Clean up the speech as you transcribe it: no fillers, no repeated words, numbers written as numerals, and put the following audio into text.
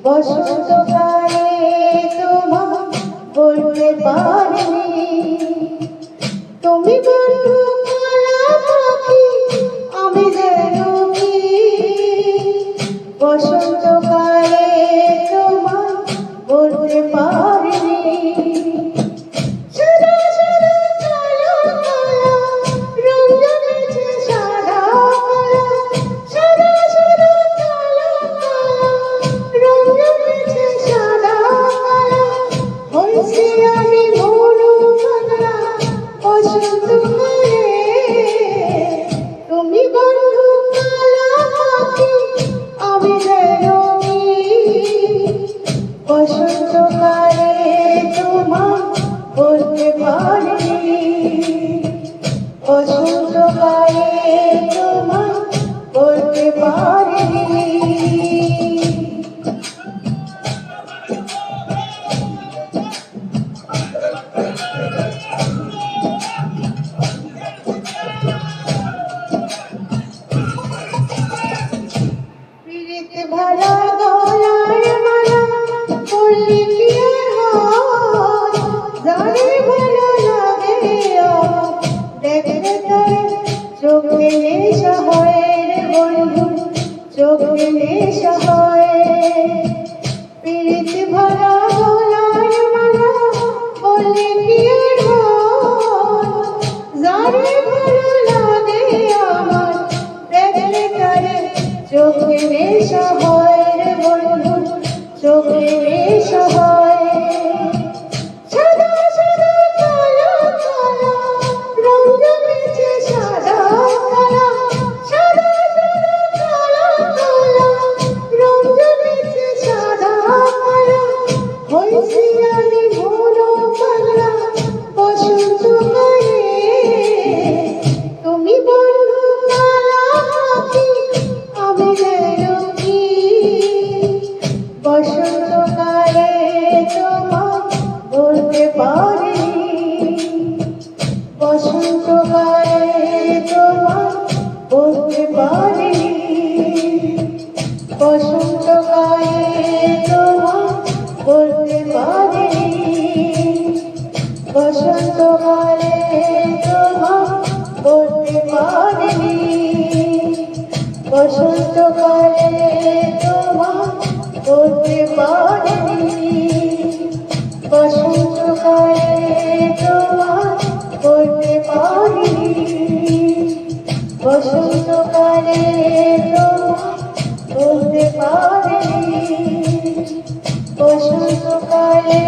বসন্তকালে তোমার বলতে পারিনি, তুমি বন্ধু কালা পাখি আমি যেন কি। বসন্তকালে তোমার বলতে পারিনি, সাদা সাদা কালো কালো রং জমেছে সাদা কালো, সাদা সাদা কালো কালো রং জমেছে সাদা কালো। হইছি আমি মরু পাগলা বসন্তকালে, তুমি বন্ধু কালা পাখি আমি যেন কি। বসন্তকালে তোমার বলতে পারিনি, বসন্তকালে তোমার বলতে পারিনি। পিরিতে ভালা গলার মালা পড়লে কি আর হয়, জানি ভালো লাগে আমার দেখতে তারে চোখে নেশা হয় রে বন্ধু, চোখে নেশা হয়। পিরিতে ভালা গলার মালা পড়লে কি আর হয়, জানি ভালো লাগে আমার দেখতে তারে চোখে নেশা হয় রে বন্ধু, চোখে নেশা হয়। সাদা সাদা কালো কালো রং জমেছে সাদা কালো, সাদা সাদা কালো কালো রং জমেছে সাদা কালো। হইছি আমি মরু পাগলা বসন্তকালে, তুমি বন্ধু কালা পাখি আমি যেন কি। বসন্তকালে তোমার বলতে পারিনি, বসন্তকালে তোমার বলতে পারিনি, বসন্তকালে তোমার বলতে পারিনি, বসন্তকালে তোমার বলতে পারিনি, বসন্তকালে তোমার বলতে পারিনি, বসন্তকালে তোমার বলতে পারিনি, বসন্তকালে তোমার বলতে পারিনি, বসন্তকালে।